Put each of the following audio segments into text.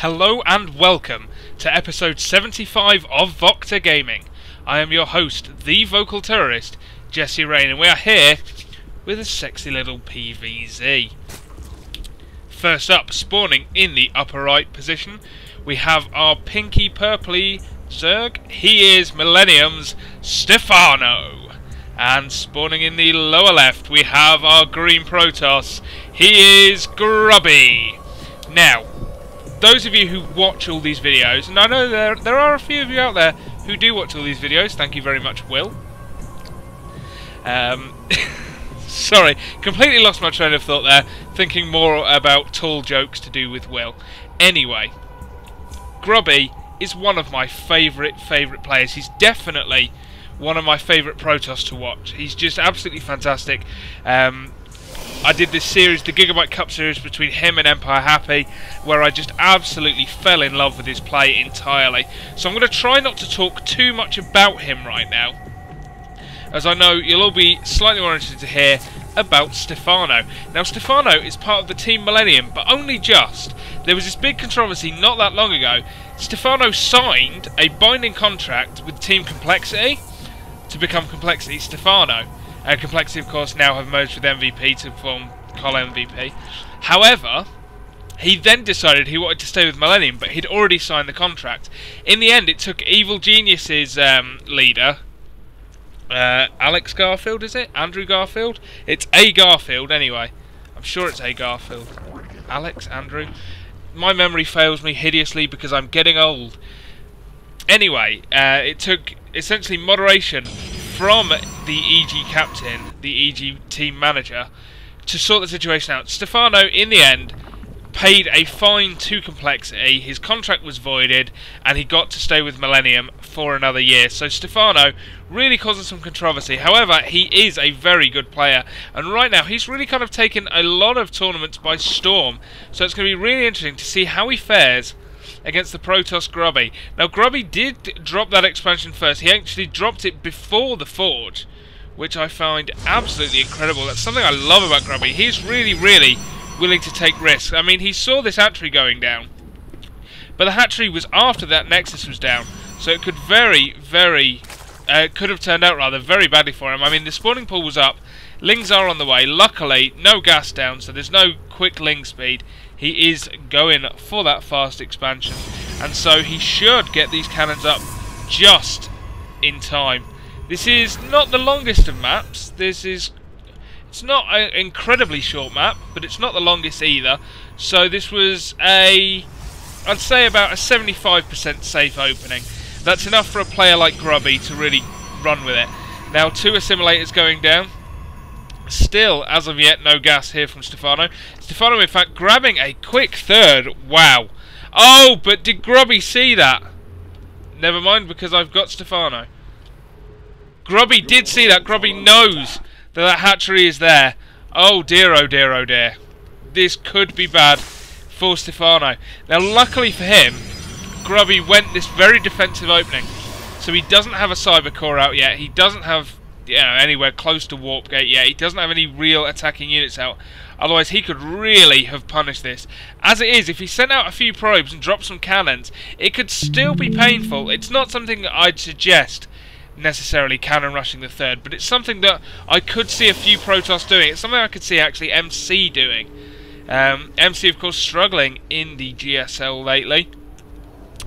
Hello and welcome to episode 75 of VocTerGaming. I am your host, the vocal terrorist, Jesse Rain, and we are here with a sexy little PVZ. First up, spawning in the upper right position, we have our pinky purpley Zerg. He is Millennium's Stephano. And spawning in the lower left, we have our green Protoss. He is Grubby. Now, those of you who watch all these videos, and I know there are a few of you out there who do watch all these videos, thank you very much, Will. Sorry, completely lost my train of thought there, thinking more about tall jokes to do with Will. Anyway, Grubby is one of my favourite players. He's definitely one of my favourite Protoss to watch. He's just absolutely fantastic. I did this series, the Gigabyte Cup series, between him and Empire Happy, where I just absolutely fell in love with his play entirely. So I'm going to try not to talk too much about him right now, as I know you'll all be slightly more interested to hear about Stephano. Now, Stephano is part of the Team Millennium, but only just. There was this big controversy not that long ago. Stephano signed a binding contract with Team Complexity to become Complexity Stephano. Complexity, of course, now have merged with MVP to form Col MVP. However, he then decided he wanted to stay with Millennium, but he'd already signed the contract. In the end, it took Evil Genius's leader, Alex Garfield, is it? Andrew Garfield? It's A. Garfield, anyway. I'm sure it's A. Garfield. Alex, Andrew. My memory fails me hideously because I'm getting old. Anyway, it took essentially moderation from the EG captain, the EG team manager, to sort the situation out. Stephano, in the end, paid a fine to Complexity, his contract was voided, and he got to stay with Millennium for another year. So Stephano really causing some controversy. However, he is a very good player, and right now he's really kind of taken a lot of tournaments by storm. So it's going to be really interesting to see how he fares against the Protoss Grubby. Now, Grubby did drop that expansion first. He actually dropped it before the Forge, which I find absolutely incredible. That's something I love about Grubby. He's really willing to take risks. I mean, he saw this hatchery going down, but the hatchery was after that Nexus was down, so it could could have turned out rather very badly for him. I mean, the spawning pool was up, Lings are on the way. Luckily, no gas down, so there's no quick Ling speed. He is going for that fast expansion, and so he should get these cannons up just in time. This is not the longest of maps. It's not an incredibly short map, but it's not the longest either. So this was I'd say about a 75% safe opening. That's enough for a player like Grubby to really run with it. Now, 2 assimilators going down. Still, as of yet, no gas here from Stephano. Stephano, in fact, grabbing a quick third. Wow. Oh, but did Grubby see that? Never mind, because I've got Stephano. Grubby did see that. Grubby knows that hatchery is there. Oh dear, oh dear, oh dear. This could be bad for Stephano. Now, luckily for him, Grubby went this very defensive opening. So he doesn't have a cyber core out yet. He doesn't have anywhere close to Warp Gate yet. He doesn't have any real attacking units out. Otherwise, he could really have punished this. As it is, if he sent out a few probes and dropped some cannons, it could still be painful. It's not something that I'd suggest necessarily cannon rushing the third, but it's something that I could see a few Protoss doing. It's something I could see actually MC doing. MC, of course, struggling in the GSL lately.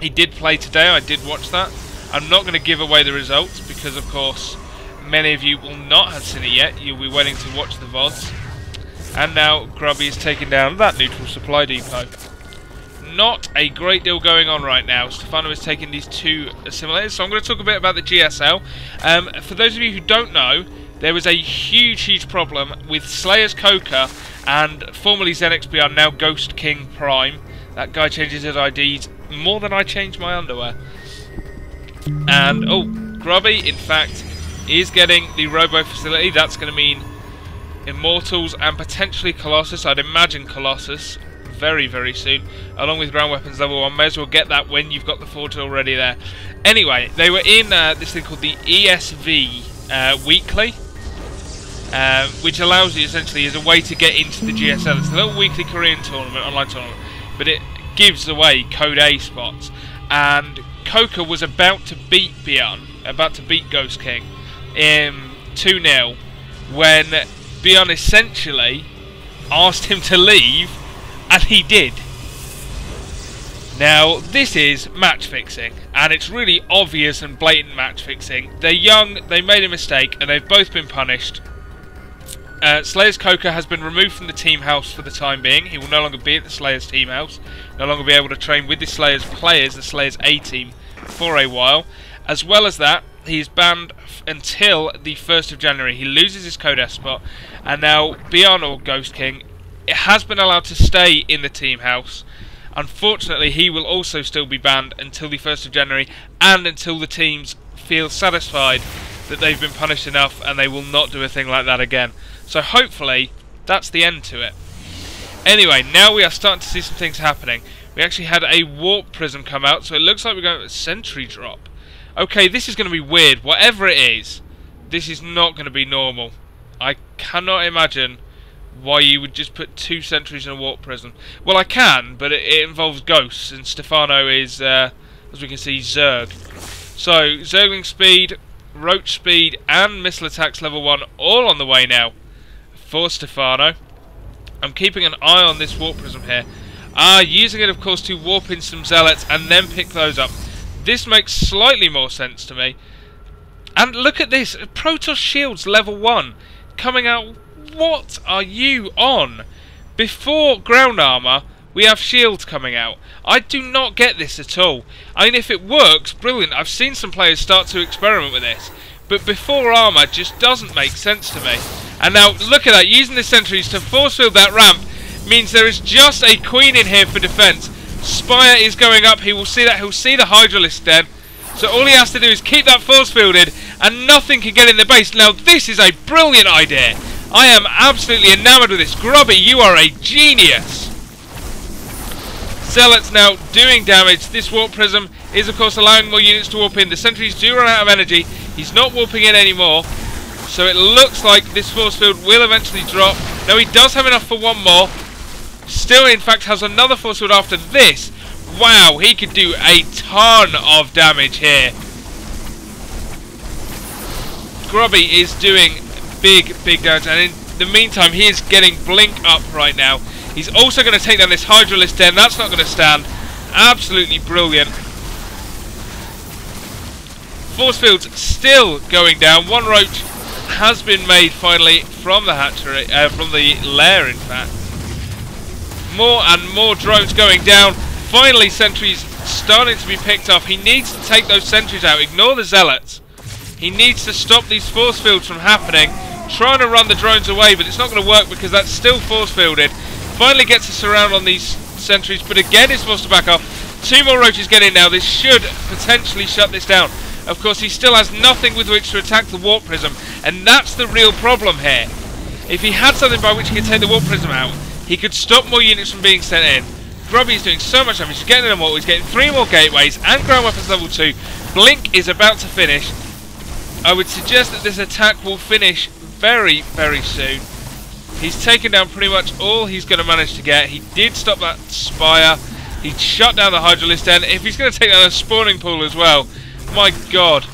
He did play today. I did watch that. I'm not going to give away the results because, of course, many of you will not have seen it yet. You'll be waiting to watch the VODs. And now Grubby is taking down that neutral supply depot. Not a great deal going on right now. Stephano is taking these 2 assimilators. So I'm going to talk a bit about the GSL. For those of you who don't know, there was a huge problem with Slayer's Coca and formerly ZenXBR, now Ghost King Prime. That guy changes his IDs more than I change my underwear. And, Grubby, in fact, is getting the Robo facility. That's going to mean Immortals and potentially Colossus. I'd imagine Colossus very soon, along with ground weapons level 1. May as well get that when you've got the Forge already there. Anyway, they were in this thing called the ESV Weekly, which allows you essentially as a way to get into the GSL. It's a little weekly Korean tournament, online tournament, but it gives away Code A spots. And Coca was about to beat Beyond, about to beat Ghost King in 2-0, when Beyond essentially asked him to leave, and he did. Now, this is match fixing, and it's really obvious and blatant match fixing. They're young, they made a mistake, and they've both been punished. Slayer's Coca has been removed from the team house for the time being. He will no longer be at the Slayer's team house, no longer be able to train with the Slayer's players, the Slayer's A team, for a while. As well as that, he is banned until the 1st of January. He loses his Code S spot, and now Beyond, or Ghost King, it has been allowed to stay in the team house. Unfortunately, he will also still be banned until the 1st of January and until the teams feel satisfied that they've been punished enough and they will not do a thing like that again. So hopefully, that's the end to it. Anyway, now we are starting to see some things happening. We actually had a warp prism come out, so it looks like we're going to a sentry drop. Okay, this is going to be weird. Whatever it is, this is not going to be normal. I cannot imagine why you would just put 2 sentries in a warp prism. Well, I can, but it involves ghosts, and Stephano is, as we can see, Zerg. So, Zergling speed, Roach speed, and missile attacks level 1 all on the way now for Stephano. I'm keeping an eye on this warp prism here. Using it, of course, to warp in some zealots and then pick those up. This makes slightly more sense to me. And look at this, Protoss shields level 1 coming out. What are you on? Before ground armour, we have shields coming out. I do not get this at all. I mean, if it works, brilliant. I've seen some players start to experiment with this. But before armour just doesn't make sense to me. And now, look at that. Using the sentries to force field that ramp means there is just a queen in here for defence. Spire is going up. He will see that. He'll see the Hydralisk then. So all he has to do is keep that force fielded and nothing can get in the base. Now, this is a brilliant idea. I am absolutely enamoured with this. Grubby, you are a genius. Zealots now doing damage. This warp prism is, of course, allowing more units to warp in. The sentries do run out of energy. He's not warping in anymore. So it looks like this force field will eventually drop. No, he does have enough for one more. Still, in fact, has another force field after this. Wow, he could do a ton of damage here. Grubby is doing big damage, and in the meantime he is getting blink up right now. He's also going to take down this Hydralisk den. That's not going to stand. Absolutely brilliant. Force fields still going down. One roach has been made finally from the hatchery, from the lair in fact. More and more drones going down. Finally sentries starting to be picked up. He needs to take those sentries out. Ignore the zealots. He needs to stop these force fields from happening. Trying to run the drones away, but it's not going to work because that's still force fielded. Finally gets a surround on these sentries, but again is forced to back off. 2 more roaches get in now. This should potentially shut this down. Of course, he still has nothing with which to attack the warp prism, and that's the real problem here. If he had something by which he could take the warp prism out, he could stop more units from being sent in. Grubby is doing so much damage. He's getting them all. He's getting 3 more gateways and ground weapons level 2. Blink is about to finish. I would suggest that this attack will finish very soon. He's taken down pretty much all he's going to manage to get. He did stop that Spire. He shut down the Hydralisk den. If he's going to take down a spawning pool as well, my god.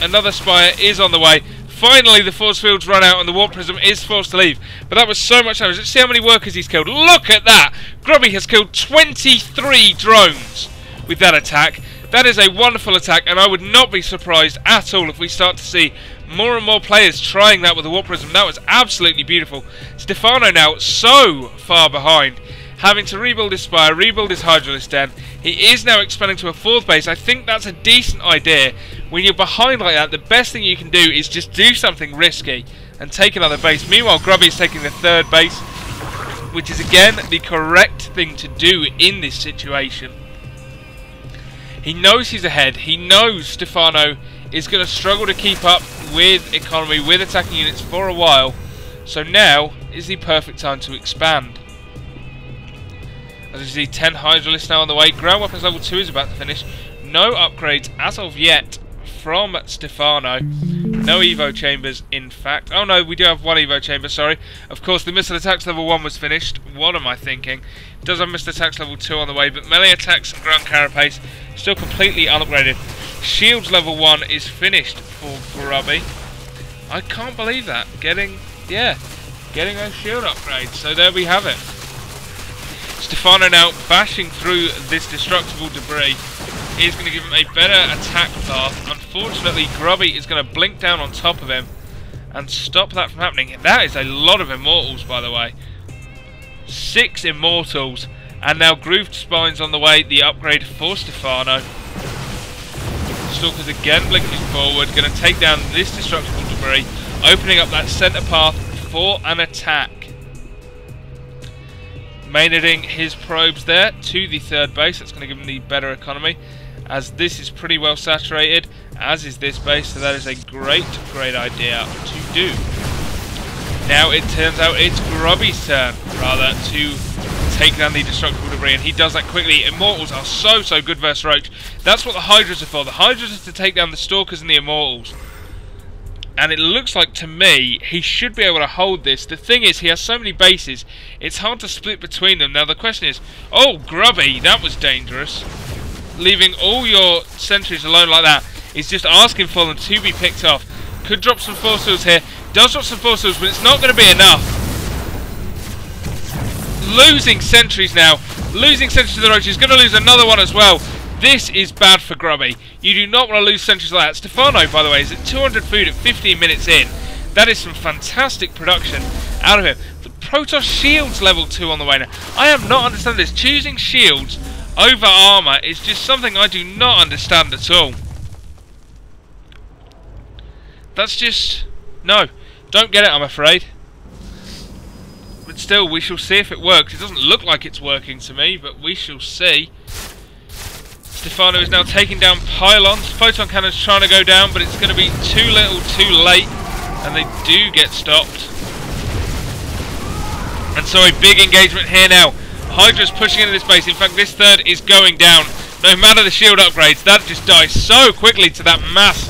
Another Spire is on the way. Finally the force fields run out and the warp prism is forced to leave. But that was so much damage. Let's see how many workers he's killed. Look at that! Grubby has killed 23 drones with that attack. That is a wonderful attack, and I would not be surprised at all if we start to see more and more players trying that with the warp prism. That was absolutely beautiful. Stephano now so far behind, having to rebuild his Spire, rebuild his Hydralisk den. He is now expanding to a 4th base. I think that's a decent idea. When you're behind like that, the best thing you can do is just do something risky and take another base. Meanwhile, Grubby is taking the 3rd base, which is again the correct thing to do in this situation. He knows he's ahead. He knows Stephano is going to struggle to keep up with economy, with attacking units for a while. So now is the perfect time to expand. As you see, 10 Hydralisks now on the way. Ground weapons level 2 is about to finish. No upgrades as of yet from Stephano. No Evo chambers, in fact. Oh no, we do have 1 Evo chamber, sorry. Of course, the missile attacks level 1 was finished. What am I thinking? Does have Missile Attacks level 2 on the way, but melee attacks and ground carapace still completely unupgraded. Shields level 1 is finished for Grubby. I can't believe that. Getting those shield upgrades. So there we have it. Stephano now bashing through this destructible debris is going to give him a better attack path. Unfortunately, Grubby is going to blink down on top of him and stop that from happening. That is a lot of immortals, by the way. 6 immortals, and now Grooved Spines on the way, the upgrade for Stephano. Stalkers again blinking forward, going to take down this destructible debris, opening up that centre path for an attack. Maynarding his probes there to the third base. That's going to give him the better economy, as this is pretty well saturated, as is this base, so that is a great idea to do. Now it turns out it's Grubby's turn, rather, to take down the destructible debris, and he does that quickly. Immortals are so good versus Roach. That's what the Hydras are for. The Hydras are to take down the Stalkers and the Immortals. And it looks like, to me, he should be able to hold this. The thing is, he has so many bases, it's hard to split between them. Now the question is, oh, Grubby, that was dangerous. Leaving all your sentries alone like that is just asking for them to be picked off. Could drop some force fields here. Does drop some force fields, but it's not going to be enough. Losing sentries now. Losing sentries to the Roach. He's going to lose another one as well. This is bad for Grubby. You do not want to lose sentries like that. Stephano, by the way, is at 200 food at 15 minutes in. That is some fantastic production out of him. The Protoss Shields level 2 on the way now. I am not understanding this. Choosing shields over armour is just something I do not understand at all. That's just... no. Don't get it, I'm afraid. But still, we shall see if it works. It doesn't look like it's working to me, but we shall see. Stephano is now taking down pylons. Photon cannons trying to go down, but it's going to be too little, too late, and they do get stopped. And so a big engagement here now. Hydra's pushing into this base. In fact, this third is going down. No matter the shield upgrades, that just dies so quickly to that mass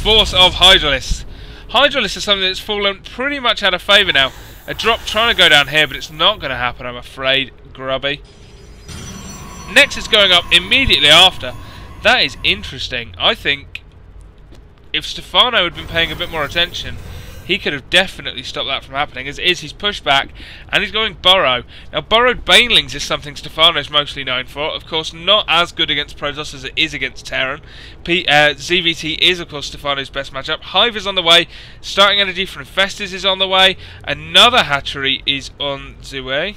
force of Hydralisks. Hydralisks is something that's fallen pretty much out of favour now. A drop trying to go down here, but it's not going to happen, I'm afraid, Grubby. Next is going up immediately after. That is interesting. I think if Stephano had been paying a bit more attention, he could have definitely stopped that from happening. As it is, he's pushed back, and he's going Burrow. Now, Burrowed Banelings is something Stephano is mostly known for. Of course, not as good against Protoss as it is against Terran. ZVT is, of course, Stephano's best matchup. Hive is on the way. Starting energy from Infestus is on the way. Another hatchery is on the way.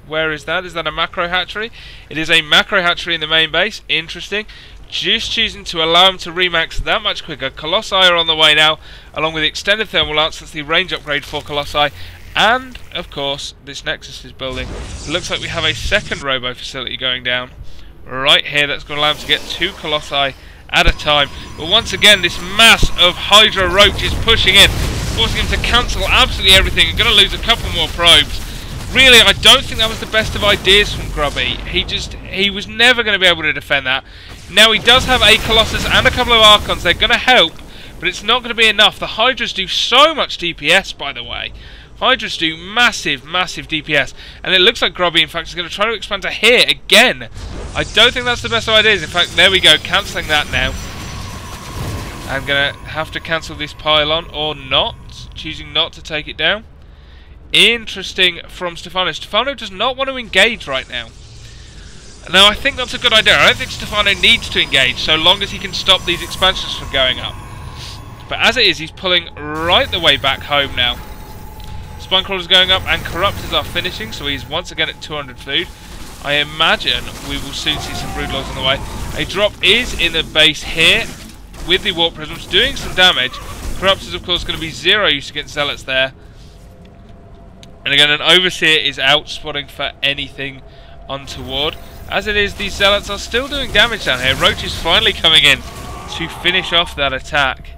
Where is that? Is that a macro hatchery? It is a macro hatchery in the main base. Interesting. Just choosing to allow him to remax that much quicker. Colossi are on the way now, along with the extended thermal lance. That's the range upgrade for Colossi. And, of course, this Nexus is building. It looks like we have a second robo facility going down right here. That's going to allow him to get 2 Colossi at a time. But once again, this mass of Hydra Roach is pushing in, forcing him to cancel absolutely everything. You're going to lose a couple more probes. Really, I don't think that was the best of ideas from Grubby. He was never going to be able to defend that. Now he does have a Colossus and a couple of Archons. They're going to help, but it's not going to be enough. The Hydras do so much DPS, by the way. Hydras do massive DPS. And it looks like Grubby, in fact, is going to try to expand to here again. I don't think that's the best of ideas. In fact, there we go, cancelling that now. I'm going to have to cancel this pylon, or not. Choosing not to take it down. Interesting from Stephano. Stephano does not want to engage right now. Now, I think that's a good idea. I don't think Stephano needs to engage, so long as he can stop these expansions from going up. But as it is, he's pulling right the way back home now. Spinecrawler's going up, and Corruptors are finishing, so he's once again at 200 food. I imagine we will soon see some Broodlords on the way. A drop is in the base here, with the Warp Prisms, doing some damage. Corruptors, of course, going to be 0 use against Zealots there. And again, an Overseer is out, spotting for anything untoward. As it is, these Zealots are still doing damage down here. Roach is finally coming in to finish off that attack.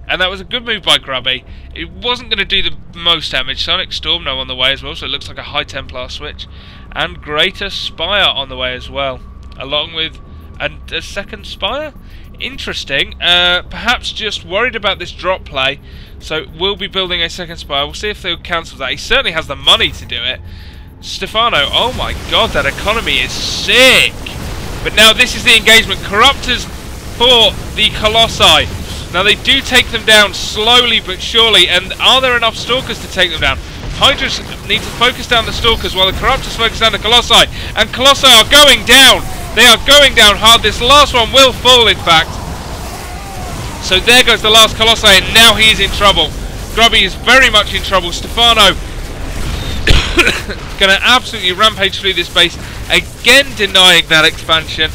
And that was a good move by Grubby. It wasn't going to do the most damage. Sonic Storm now on the way as well, so it looks like a High Templar switch. And Greater Spire on the way as well, along with a second Spire. Interesting. Perhaps just worried about this drop play, so we'll be building a second Spire. We'll see if they'll cancel that. He certainly has the money to do it. Stephano, oh my god, that economy is sick! But now this is the engagement. Corruptors for the Colossi. Now they do take them down slowly but surely, and are there enough Stalkers to take them down? Hydras need to focus down the Stalkers while the Corruptors focus down the Colossi, and Colossi are going down! They are going down hard. This last one will fall, in fact. So there goes the last Colossi, and now he is in trouble. Grubby is very much in trouble. Stephano going to absolutely rampage through this base, again denying that expansion.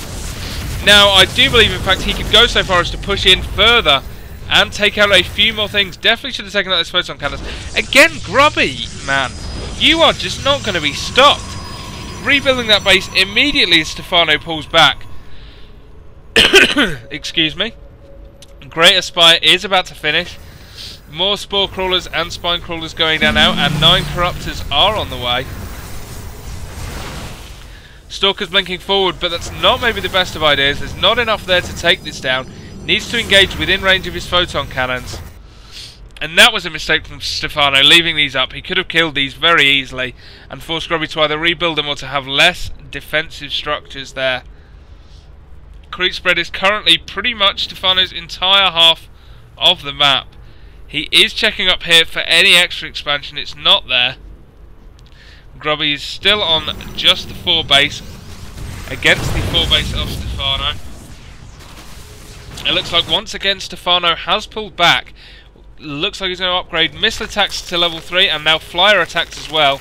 Now, I do believe, in fact, he could go so far as to push in further and take out a few more things. Definitely should have taken out those photon cannons. Again, Grubby, man, you are just not going to be stopped. Rebuilding that base immediately as Stephano pulls back. Excuse me. Greater Spire is about to finish. More Spore Crawlers and Spine Crawlers going down now, and 9 Corruptors are on the way. Stalker's blinking forward, but that's not maybe the best of ideas. There's not enough there to take this down. Needs to engage within range of his photon cannons. And that was a mistake from Stephano, leaving these up. He could have killed these very easily and forced Grubby to either rebuild them or to have less defensive structures there. Creep spread is currently pretty much Stephano's entire half of the map. He is checking up here for any extra expansion. It's not there. Grubby is still on just the 4 base against the 4 base of Stephano. It looks like once again Stephano has pulled back. Looks like he's going to upgrade missile attacks to level 3 and now flyer attacks as well.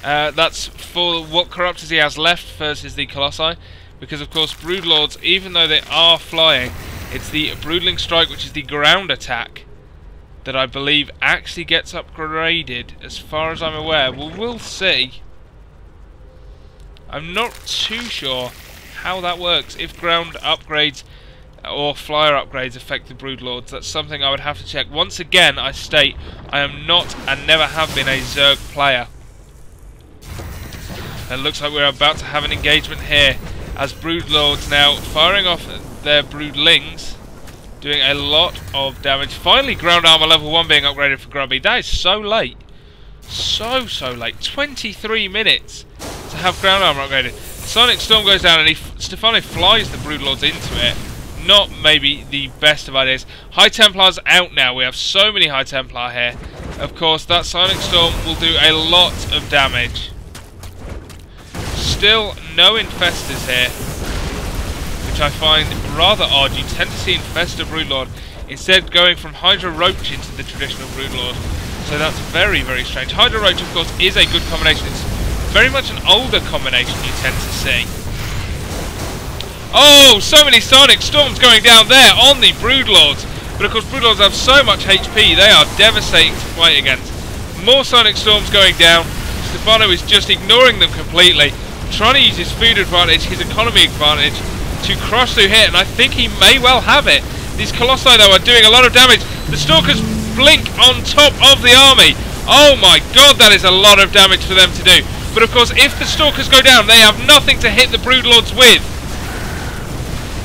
That's for what Corruptors he has left versus the Colossi. Because of course Broodlords, even though they are flying, it's the Broodling Strike, which is the ground attack, that I believe actually gets upgraded, as far as I'm aware. Well, we'll see. I'm not too sure how that works, if ground upgrades or flyer upgrades affect the Broodlords. That's something I would have to check. Once again, I state, I am not and never have been a Zerg player. It looks like we're about to have an engagement here, as Broodlords now firing off their Broodlings, doing a lot of damage. Finally, ground armor level 1 being upgraded for Grubby. That is so late. So late. 23 minutes to have ground armor upgraded. Sonic Storm goes down and Stephano flies the Broodlords into it. Not maybe the best of ideas. High Templar's out now. We have so many High Templar here. Of course, that Sonic Storm will do a lot of damage. Still no Infestors here, which I find rather odd. You tend to see Infestor Broodlord instead going from Hydra Roach into the traditional Broodlord. So that's very, very strange. Hydra Roach, of course, is a good combination. It's very much an older combination you tend to see. Oh, so many Sonic Storms going down there on the Broodlords. But of course Broodlords have so much HP, they are devastating to fight against. More Sonic Storms going down. Stephano is just ignoring them completely, trying to use his food advantage, his economy advantage, to crush through here, and I think he may well have it. These Colossi, though, are doing a lot of damage. The Stalkers blink on top of the army. Oh my god, that is a lot of damage for them to do. But of course, if the Stalkers go down, they have nothing to hit the Broodlords with.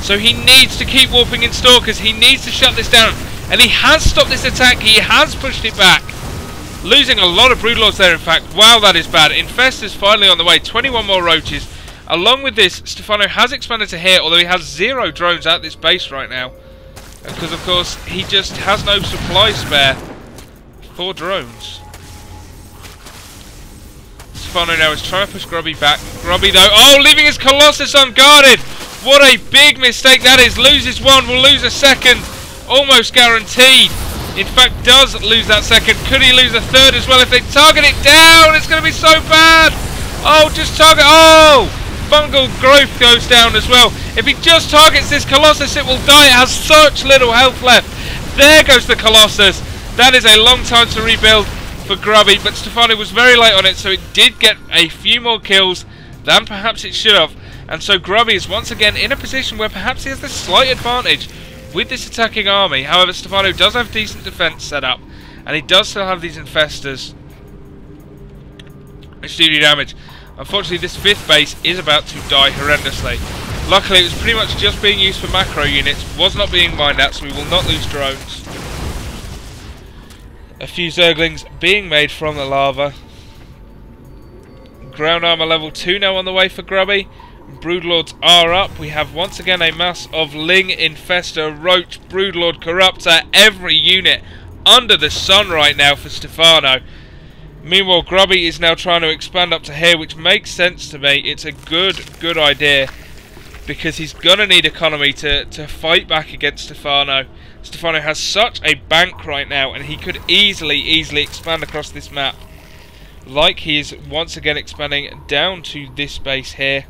So he needs to keep warping in Stalkers. He needs to shut this down. And he has stopped this attack. He has pushed it back. Losing a lot of Broodlords there, in fact. Wow, that is bad. Infest is finally on the way. 21 more Roaches. Along with this, Stephano has expanded to here, although he has 0 drones at this base right now. Because, of course, he just has no supply spare for drones. Stephano now is trying to push Grubby back. Grubby, though, oh, leaving his Colossus unguarded! What a big mistake that is. Loses 1, will lose a 2nd. Almost guaranteed. In fact, does lose that 2nd. Could he lose a 3rd as well if they target it down? It's going to be so bad. Oh, just target. Oh! Fungal growth goes down as well. If he just targets this Colossus, it will die. It has such little health left. There goes the Colossus. That is a long time to rebuild for Grubby, but Stephano was very late on it, so it did get a few more kills than perhaps it should have. And so Grubby is once again in a position where perhaps he has the slight advantage with this attacking army. However, Stephano does have decent defense set up, and he does still have these Infestors which do damage. Unfortunately, this 5th base is about to die horrendously. Luckily, it was pretty much just being used for macro units, was not being mined out, so we will not lose drones. A few Zerglings being made from the lava. Ground armor level 2 now on the way for Grubby. Broodlords are up. We have once again a mass of Ling, Infestor, Roach, Broodlord, Corruptor, every unit under the sun right now for Stephano. Meanwhile, Grubby is now trying to expand up to here, which makes sense to me. It's a good idea, because he's going to need economy to fight back against Stephano. Stephano has such a bank right now, and he could easily expand across this map. Like he is once again expanding down to this base here.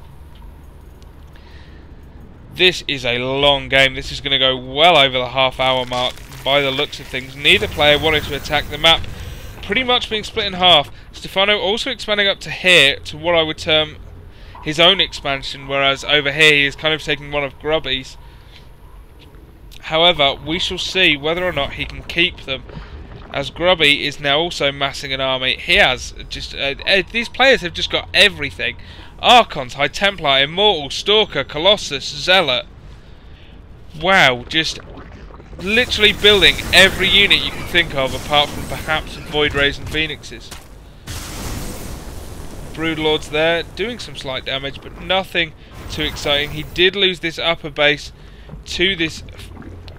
This is a long game. This is going to go well over the half-hour mark by the looks of things. Neither player wanted to attack the map, pretty much being split in half. Stephano also expanding up to here, to what I would term his own expansion, whereas over here he is kind of taking one of Grubby's. However, we shall see whether or not he can keep them, as Grubby is now also massing an army. He has just... these players have just got everything. Archons, High Templar, Immortal, Stalker, Colossus, Zealot. Wow, just literally building every unit you can think of, apart from perhaps Void Rays and Phoenixes. Broodlords there, doing some slight damage, but nothing too exciting. He did lose this upper base to this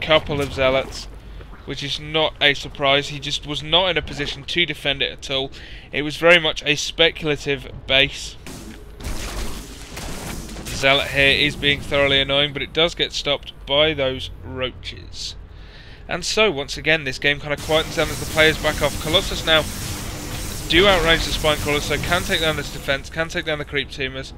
couple of Zealots, which is not a surprise. He just was not in a position to defend it at all. It was very much a speculative base. Zealot here is being thoroughly annoying, but it does get stopped by those roaches. And so, once again, this game kind of quietens down as the players back off. Colossus now do outrange the Spine Crawlers, so can take down this defence, can take down the Creep Tumors.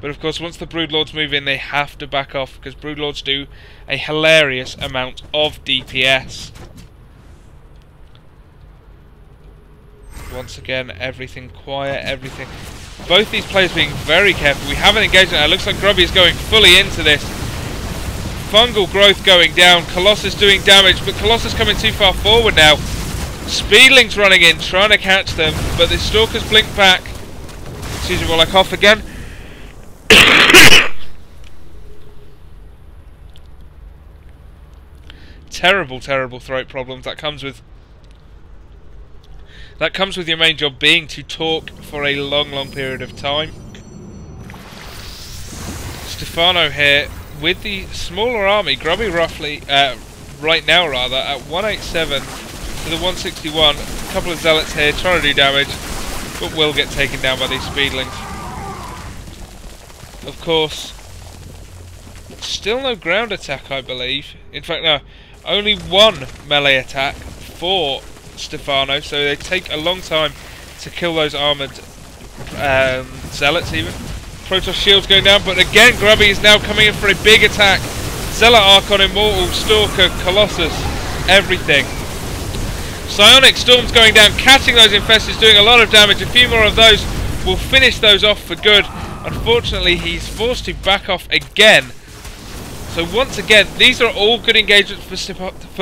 But of course, once the Broodlords move in, they have to back off, because Broodlords do a hilarious amount of DPS. Once again, everything quiet, everything... Both these players being very careful. We haven't engaged it. It looks like Grubby is going fully into this. Fungal growth going down. Colossus doing damage, but Colossus coming too far forward now. Speedlings running in, trying to catch them, but the Stalkers blink back. Excuse me while I cough again. Terrible throat problems. That comes with your main job being to talk for a long period of time. Stephano here with the smaller army. Grubby roughly, right now rather, at 187 to the 161. A couple of Zealots here trying to do damage, but will get taken down by these Speedlings. Of course, still no ground attack, I believe. In fact, no, only one melee attack for Stephano, so they take a long time to kill those armoured Zealots even. Protoss shields going down, but again Grubby is now coming in for a big attack. Zealot, Archon, Immortal, Stalker, Colossus, everything. Psionic Storm's going down, catching those Infestors, doing a lot of damage. A few more of those will finish those off for good. Unfortunately, he's forced to back off again. So once again, these are all good engagements for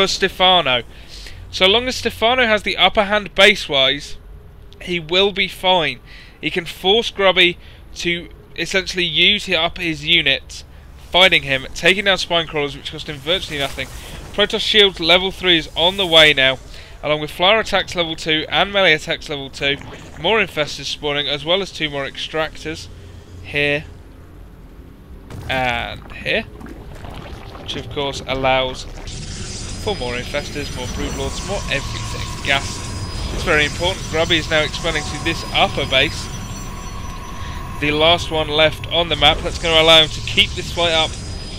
Stephano. So long as Stephano has the upper hand base-wise, he will be fine. He can force Grubby to essentially use up his units, fighting him, taking down Spine Crawlers, which cost him virtually nothing. Protoss Shield level 3 is on the way now, along with Flyer Attacks level 2 and Melee Attacks level 2. More Infestors spawning, as well as 2 more Extractors. Here and here, which of course allows for more Infestors, more Broodlords, more everything. Gas. It's very important. Grubby is now expanding to this upper base, the last one left on the map. That's going to allow him to keep this fight up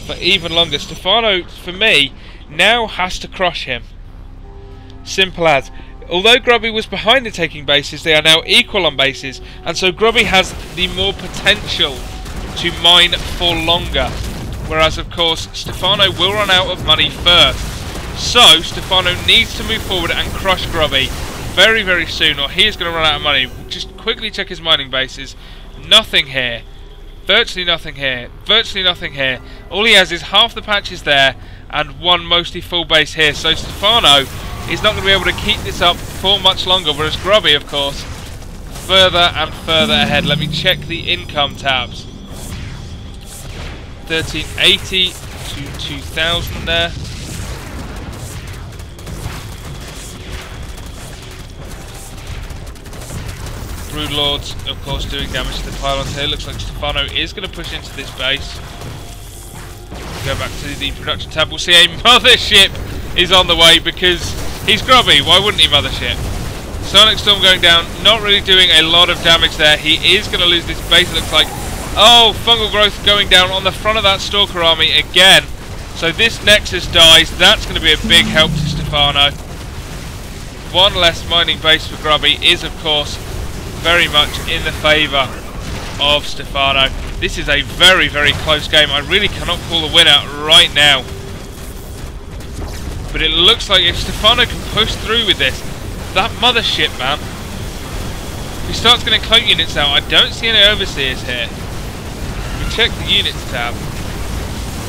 for even longer. Stephano, for me, now has to crush him. Simple as. Although Grubby was behind the taking bases, they are now equal on bases, and so Grubby has the more potential to mine for longer. Whereas, of course, Stephano will run out of money first. So, Stephano needs to move forward and crush Grubby very soon, or he is going to run out of money. Just quickly check his mining bases. Nothing here. Virtually nothing here. Virtually nothing here. All he has is half the patches there, and one mostly full base here. So, Stephano is not going to be able to keep this up for much longer, whereas Grubby, of course, further and further ahead. Let me check the income tabs. 1380 to 2000 there. Broodlords, of course, doing damage to the pylons here. Looks like Stephano is going to push into this base. Go back to the production tab. We'll see a mothership is on the way because he's Grubby. Why wouldn't he mothership? Sonic Storm going down, not really doing a lot of damage there. He is going to lose this base, it looks like. Oh, Fungal Growth going down on the front of that Stalker army again. So this Nexus dies. That's going to be a big help to Stephano. One less mining base for Grubby is, of course, very much in the favour of Stephano. This is a very, very close game. I really cannot call the winner right now. But it looks like if Stephano can push through with this, that mothership, man. If he starts getting cloak units out, I don't see any overseers here. We check the units tab.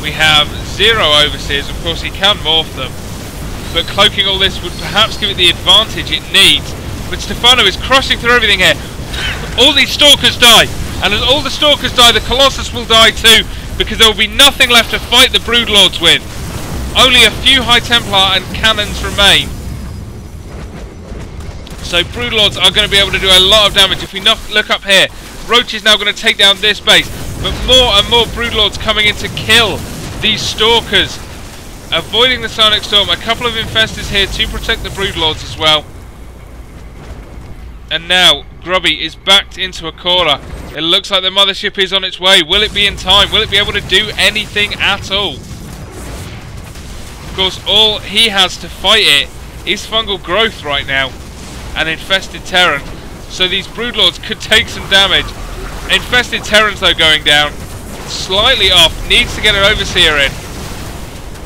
We have 0 overseers. Of course, he can morph them. But cloaking all this would perhaps give it the advantage it needs. But Stephano is crushing through everything here. All these Stalkers die. And as all the Stalkers die, the Colossus will die too. Because there will be nothing left to fight the Broodlords with. Only a few High Templar and cannons remain. So Broodlords are going to be able to do a lot of damage. If we look up here, Roach is now going to take down this base. But more and more Broodlords coming in to kill these Stalkers. Avoiding the Sonic Storm. A couple of Infestors here to protect the Broodlords as well. And now Grubby is backed into a corner. It looks like the mothership is on its way. Will it be in time? Will it be able to do anything at all? Of course, all he has to fight it is Fungal Growth right now. And Infested Terran. So these Broodlords could take some damage. Infested Terrans though going down. Slightly off. Needs to get an Overseer in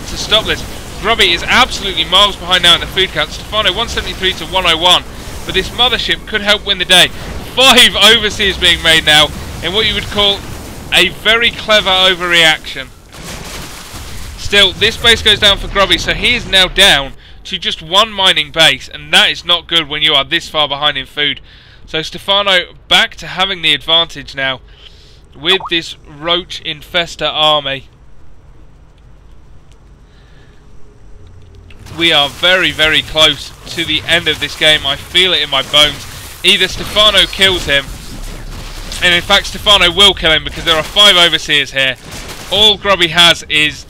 to stop this. Grubby is absolutely miles behind now in the food count. Stephano 173 to 101. But this mothership could help win the day. 5 Overseers being made now in what you would call a very clever overreaction. Still, this base goes down for Grubby, so he is now down to just 1 mining base, and that is not good when you are this far behind in food. So Stephano back to having the advantage now with this Roach Infestor army. We are very, very close to the end of this game. I feel it in my bones. Either Stephano kills him, and in fact Stephano will kill him because there are 5 Overseers here. All Grubby has is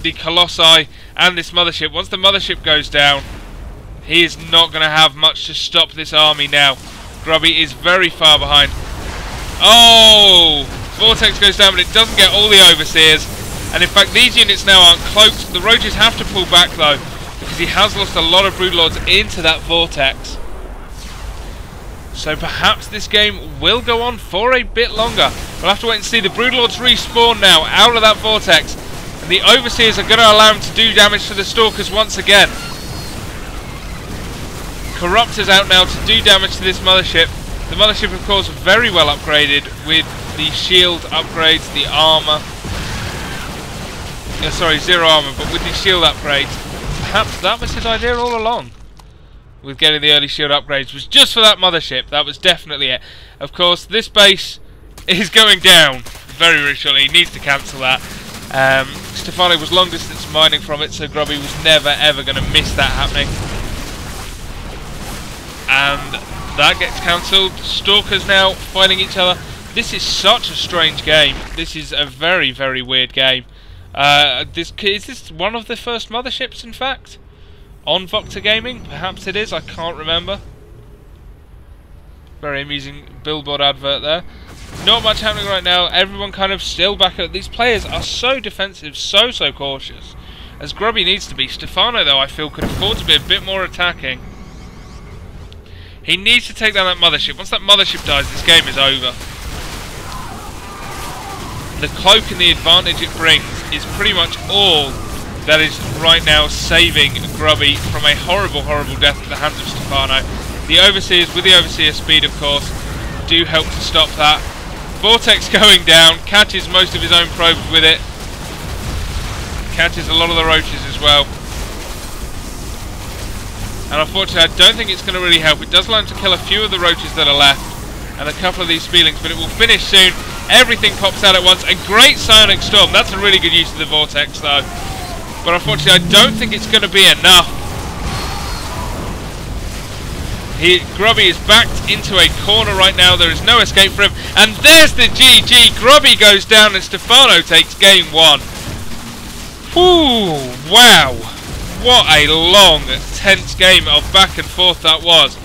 the Colossi and this mothership. Once the mothership goes down, he is not going to have much to stop this army now. Grubby is very far behind. Oh! Vortex goes down, but it doesn't get all the Overseers. And in fact, these units now aren't cloaked. The Roaches have to pull back though, because he has lost a lot of Broodlords into that Vortex. So perhaps this game will go on for a bit longer. We'll have to wait and see. The Broodlords respawn now out of that Vortex. And the Overseers are going to allow him to do damage to the Stalkers once again. Corruptor's out now to do damage to this mothership. The mothership, of course, very well upgraded with the shield upgrades, the armour. Sorry, 0 armour, but with the shield upgrades. Perhaps that was his idea all along. With getting the early shield upgrades was just for that mothership. That was definitely it. Of course, this base is going down very, very shortly. He needs to cancel that. Stephano was long distance mining from it, so Grubby was never ever going to miss that happening. And that gets cancelled. Stalkers now fighting each other. This is such a strange game. This is a very, very weird game. Is this one of the first motherships, in fact? On VocTerGaming? Perhaps it is, I can't remember. Very amusing billboard advert there. Not much happening right now. Everyone kind of still back at. These players are so defensive, so cautious. As Grubby needs to be. Stephano, though, I feel could afford to be a bit more attacking. He needs to take down that mothership. Once that mothership dies, this game is over. The cloak and the advantage it brings is pretty much all that is right now saving Grubby from a horrible, horrible death at the hands of Stephano. The Overseers, with the Overseer speed, of course, do help to stop that. Vortex going down, catches most of his own probes with it. Catches a lot of the Roaches as well. And unfortunately, I don't think it's going to really help. It does allow him to kill a few of the Roaches that are left, and a couple of these Speelings, but it will finish soon. Everything pops out at once. A great Psionic Storm. That's a really good use of the Vortex, though. But unfortunately, I don't think it's going to be enough. Grubby is backed into a corner right now. There is no escape for him. And there's the GG. Grubby goes down and Stephano takes game 1. Whew, wow. What a long, tense game of back and forth that was.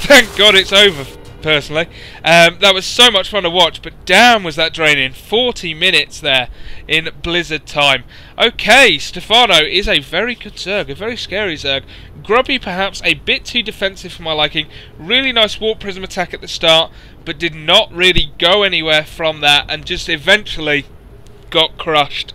Thank God it's over, personally. That was so much fun to watch, but damn was that draining. 40 minutes there in Blizzard time. Okay, Stephano is a very good Zerg, a very scary Zerg. Grubby perhaps a bit too defensive for my liking. Really nice Warp Prism attack at the start, but did not really go anywhere from that and just eventually got crushed.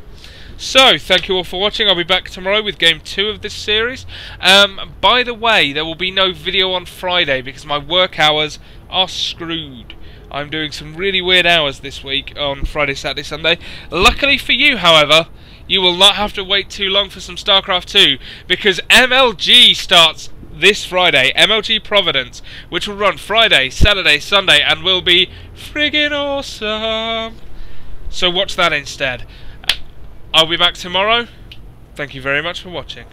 So, thank you all for watching. I'll be back tomorrow with Game 2 of this series. By the way, there will be no video on Friday because my work hours are screwed. I'm doing some really weird hours this week on Friday, Saturday, Sunday. Luckily for you, however, you will not have to wait too long for some Starcraft 2 because MLG starts this Friday, MLG Providence, which will run Friday, Saturday, Sunday, and will be friggin' awesome. So watch that instead. I'll be back tomorrow. Thank you very much for watching.